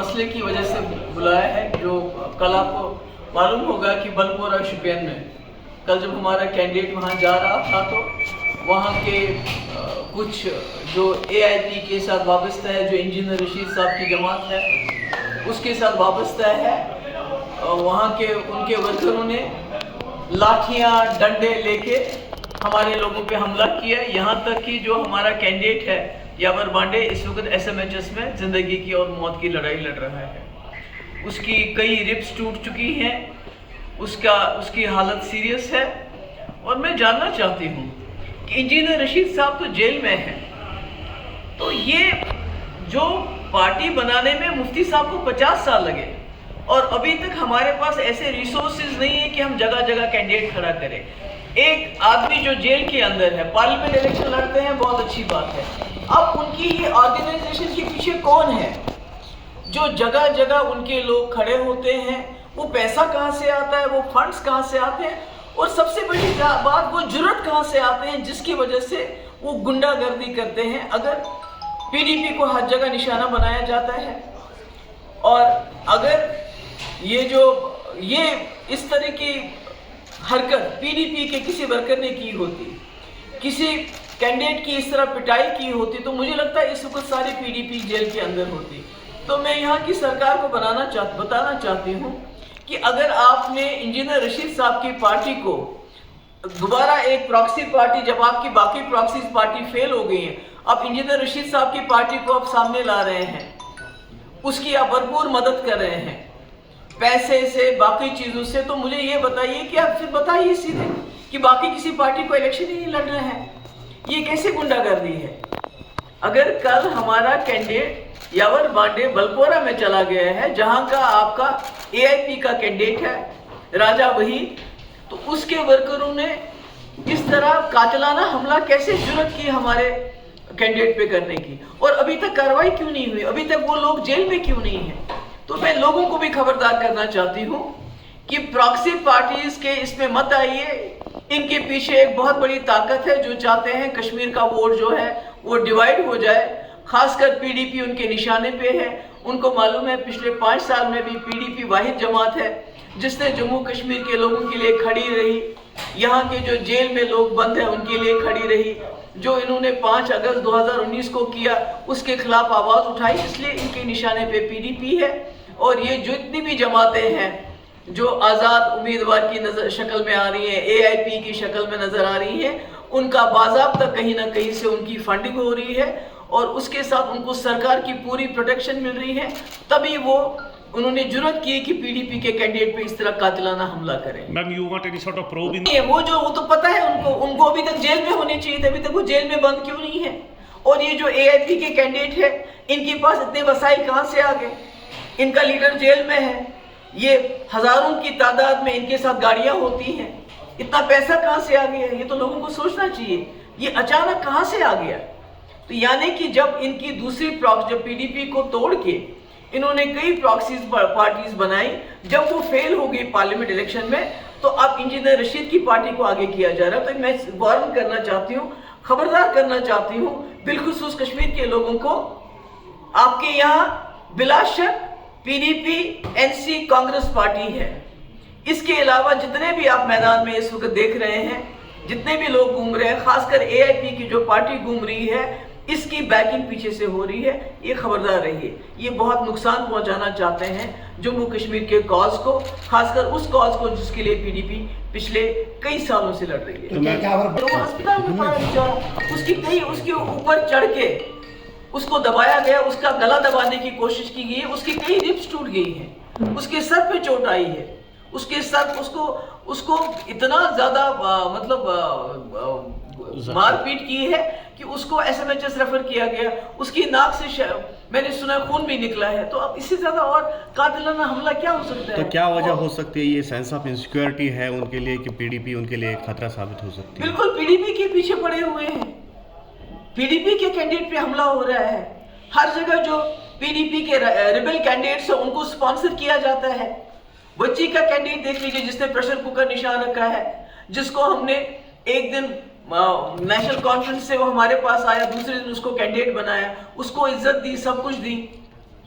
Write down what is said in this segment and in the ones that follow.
मसले की वजह से बुलाया है। जो कल आपको मालूम होगा कि बलपोरा शुपियन में कल जब हमारा कैंडिडेट वहाँ जा रहा था तो वहाँ के कुछ जो AIP के साथ वाबस्ता है, जो इंजीनियर रशीद साहब की जमात है उसके साथ वाबस्ता है, वहाँ के उनके वर्करों ने लाठियाँ डंडे लेके हमारे लोगों पे हमला किया। यहाँ तक कि जो हमारा कैंडिडेट है यावर बांडे इस वक्त SMHS में ज़िंदगी की और मौत की लड़ाई लड़ रहा है। उसकी कई रिब्स टूट चुकी हैं, उसकी हालत सीरियस है। और मैं जानना चाहती हूँ कि इंजीनियर रशीद साहब तो जेल में हैं, तो ये जो पार्टी बनाने में मुफ्ती साहब को 50 साल लगे और अभी तक हमारे पास ऐसे रिसोर्सेज नहीं है कि हम जगह जगह कैंडिडेट खड़ा करें। एक आदमी जो जेल के अंदर है, पार्लियामेंट इलेक्शन लड़ते हैं, बहुत अच्छी बात है। अब उनकी ये ऑर्गेनाइजेशन के पीछे कौन है जो जगह जगह उनके लोग खड़े होते हैं? वो पैसा कहाँ से आता है, वो फंड्स कहाँ से आते हैं, और सबसे बड़ी बात वो जुर्रत कहाँ से आते हैं जिसकी वजह से वो गुंडागर्दी करते हैं। अगर PDP को हर जगह निशाना बनाया जाता है और अगर ये इस तरह की हरकत PDP के किसी वर्कर ने की होती, किसी कैंडिडेट की इस तरह पिटाई की होती, तो मुझे लगता है इस वक्त सारी PDP जेल के अंदर होती। तो मैं यहाँ की सरकार को बताना चाहती हूँ कि अगर आपने इंजीनियर रशीद साहब की पार्टी को दोबारा एक प्रॉक्सी पार्टी, जब आपकी बाकी प्रॉक्सी पार्टी फेल हो गई है, अब इंजीनियर रशीद साहब की पार्टी को आप सामने ला रहे हैं, उसकी आप भरपूर मदद कर रहे हैं पैसे से, बाकी चीज़ों से, तो मुझे ये बताइए कि आप फिर बताइए सीधे कि बाकी किसी पार्टी को इलेक्शन ही नहीं लड़ रहे हैं। ये कैसे गुंडागर्दी है? अगर कल हमारा कैंडिडेट यावर बांडे बलपोरा में चला गया है, जहां का आपका AIP का कैंडिडेट है राजा वहीद, तो उसके वर्करों ने इस तरह कातिलाना हमला कैसे जुर्रत की हमारे कैंडिडेट पे करने की, और अभी तक कार्रवाई क्यों नहीं हुई? अभी तक वो लोग जेल में क्यों नहीं है? तो मैं लोगों को भी खबरदार करना चाहती हूँ कि प्रॉक्सी पार्टीज के इसमें मत आइए। इनके पीछे एक बहुत बड़ी ताकत है जो चाहते हैं कश्मीर का वोट जो है वो डिवाइड हो जाए। खासकर PDP उनके निशाने पे है। उनको मालूम है पिछले 5 साल में भी PDP वाहिद जमात है जिसने जम्मू कश्मीर के लोगों के लिए खड़ी रही, यहाँ के जो जेल में लोग बंद हैं उनके लिए खड़ी रही। जो इन्होंने 5 अगस्त 2019 को किया उसके खिलाफ आवाज़ उठाई, इसलिए इनके निशाने पे PDP है। और ये जो इतनी भी जमातें हैं जो आज़ाद उम्मीदवार की शक्ल में आ रही हैं, AIP की शक्ल में नज़र आ रही हैं, उनका बाज़ाब्ता कहीं ना कहीं से उनकी फंडिंग हो रही है और उसके साथ उनको सरकार की पूरी प्रोटेक्शन मिल रही है। तभी उन्होंने जुर्रत की कि PDP के कैंडिडेट पे इस तरह कातिलाना हमला करें। Ma'am, you want any sort of probe in? वो तो पता है उनको अभी तक जेल में होने चाहिए थे, अभी तक वो जेल में बंद क्यों नहीं है? और ये जो AIP के कैंडिडेट है, इनके पास इतने वसाइल कहाँ से आ गए? इनका लीडर जेल में है, ये हजारों की तादाद में इनके साथ गाड़ियां होती हैं, इतना पैसा कहाँ से आ गया? ये तो लोगों को सोचना चाहिए, ये अचानक कहाँ से आ गया? तो यानी कि जब इनकी दूसरी जब PDP को तोड़ के इन्होंने कई प्रॉक्सीज पार्टीज बनाई, जब वो फेल हो गई पार्लियामेंट इलेक्शन में, तो अब इंजीनियर रशीद की पार्टी को आगे किया जा रहा है। तो मैं वार्न करना चाहती हूँ, खबरदार करना चाहती हूँ बिलखुसूस कश्मीर के लोगों को। आपके यहाँ बिलाशक PDP NC कांग्रेस पार्टी है, इसके अलावा जितने भी आप मैदान में इस वक्त देख रहे हैं, जितने भी लोग घूम रहे हैं, खासकर AIP की जो पार्टी घूम रही है, इसकी बैकिंग पीछे से हो रही है। ये खबरदार रहिए, ये बहुत नुकसान पहुंचाना चाहते हैं जम्मू कश्मीर के कॉज को, खासकर उस कॉज को जिसके लिए PDP पिछले कई सालों से लड़ रही है। तो अस्पताल में पड़ा बेचारा, उसके ऊपर चढ़ के उसको दबाया गया, उसका गला दबाने की कोशिश की गई है, उसकी कई रिब्स टूट गई हैं, उसके सर पे चोट आई है, उसके सर उसको इतना ज्यादा मारपीट की है कि उसको SMHS रेफर किया गया। उसकी नाक से मैंने सुना खून भी निकला है। तो अब इससे ज्यादा और कातिलाना हमला क्या हो सकता है? तो क्या वजह हो सकती है? ये सेंस ऑफ इनसिक्योरिटी है उनके लिए कि PDP उनके लिए एक खतरा साबित हो सकती है? बिल्कुल PDP के पीछे पड़े हुए हैं, PDP के कैंडिडेट पे हमला हो रहा है। हर जगह जो PDP के रिबेल कैंडिडेट्स हैं उनको स्पॉन्सर किया जाता है। बच्ची का कैंडिडेट देख लीजिए जिसने प्रेशर कुकर निशान रखा है, जिसको हमने एक दिन नेशनल कॉन्फ्रेंस से वो हमारे पास आया, दूसरे दिन उसको कैंडिडेट बनाया, उसको इज्जत दी, सब कुछ दी।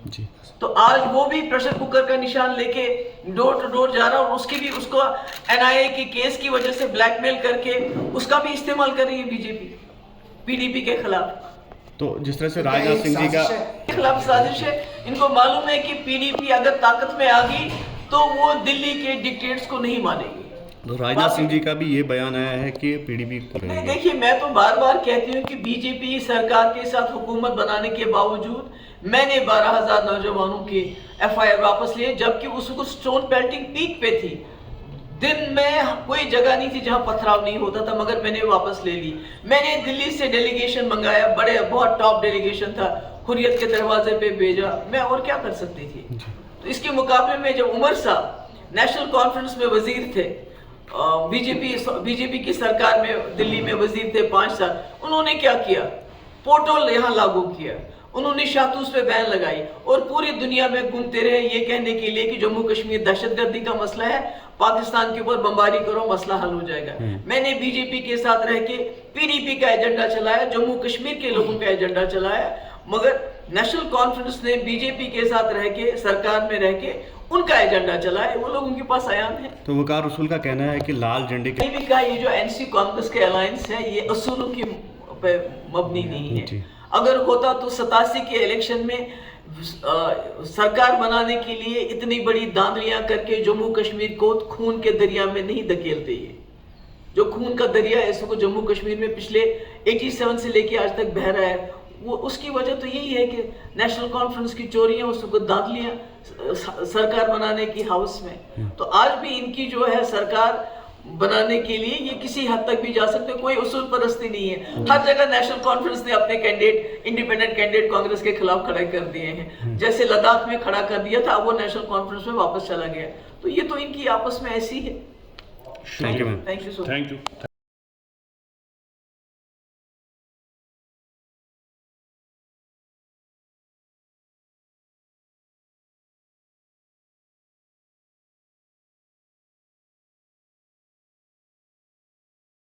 जी। तो आज वो भी प्रेशर कुकर का निशान लेके डोर टू डोर जा रहा है और उसकी भी उसको एनआईए के केस की वजह से ब्लैकमेल करके उसका भी इस्तेमाल कर रही है बीजेपी पीडीपी के खिलाफ। तो जिस तरह से राजनाथ सिंह जी का खिलाफ साजिश है। इनको मालूम है कि पीडीपी अगर ताकत में आ गई तो वो दिल्ली के डिक्टेट्स को नहीं मानेगी। तो राजनाथ सिंह जी का भी ये बयान आया है कि पीडीपी नहीं, देखिए मैं तो बार बार कहती हूँ कि बीजेपी सरकार के साथ हुकूमत बनाने के बावजूद मैंने 12,000 नौजवानों की एफआईआर वापस लिए, जबकि उसको स्टोन पेल्टिंग पीक पे थी। दिन में कोई जगह नहीं थी जहां पथराव नहीं होता था, मगर मैंने वापस ले ली। मैंने दिल्ली से डेलीगेशन मंगाया, बहुत टॉप डेलीगेशन था, हुर्रियत के दरवाजे पे भेजा, मैं और क्या कर सकती थी। तो इसके मुकाबले में जब उमर साहब नेशनल कॉन्फ्रेंस में वजीर थे, बीजेपी की सरकार में दिल्ली में वजीर थे 5 साल, उन्होंने क्या किया, पोर्टल यहाँ लागू किया, उन्होंने शातूस पे बैन लगाई और पूरी दुनिया में घूमते रहे ये कहने के लिए कि जम्मू कश्मीर दहशतगर्दी का मसला है, पाकिस्तान के ऊपर बमबारी करो, मसला हल हो जाएगा। मैंने बीजेपी के साथ रह के पीडीपी का एजेंडा चलाया, जम्मू कश्मीर के लोगों का एजेंडा चलाया, मगर नेशनल कॉन्फ्रेंस ने बीजेपी के साथ रह के सरकार में रह के उनका एजेंडा चलाया, वो लोग उनके पास आयाम है। तो वकार रसूल का कहना है कि लाल झंडे के का ये जो एनसी कांग्रेस के अलायंस है ये असूलों की पे मबनी नहीं है। अगर होता तो 87 के इलेक्शन में सरकार बनाने के लिए इतनी बड़ी दांदलियां करके जम्मू कश्मीर को खून के दरिया में नहीं धकेलते। ये जो खून का दरिया है इसको जम्मू कश्मीर में पिछले 87 से लेके आज तक बह रहा है, वो उसकी वजह तो यही है कि नेशनल कॉन्फ्रेंस की चोरियां, उसको दांदलियां सरकार बनाने की हाउस में। तो आज भी इनकी जो है सरकार बनाने के लिए ये किसी हद तक भी जा सकते, कोई उसूल परस्ती नहीं है। हर जगह नेशनल कॉन्फ्रेंस ने अपने कैंडिडेट, इंडिपेंडेंट कैंडिडेट कांग्रेस के खिलाफ खड़े कर दिए हैं। जैसे लद्दाख में खड़ा कर दिया था, वो नेशनल कॉन्फ्रेंस में वापस चला गया। तो ये तो इनकी आपस में ऐसी है। Thank you ma'am. Thank you so much. Thank you.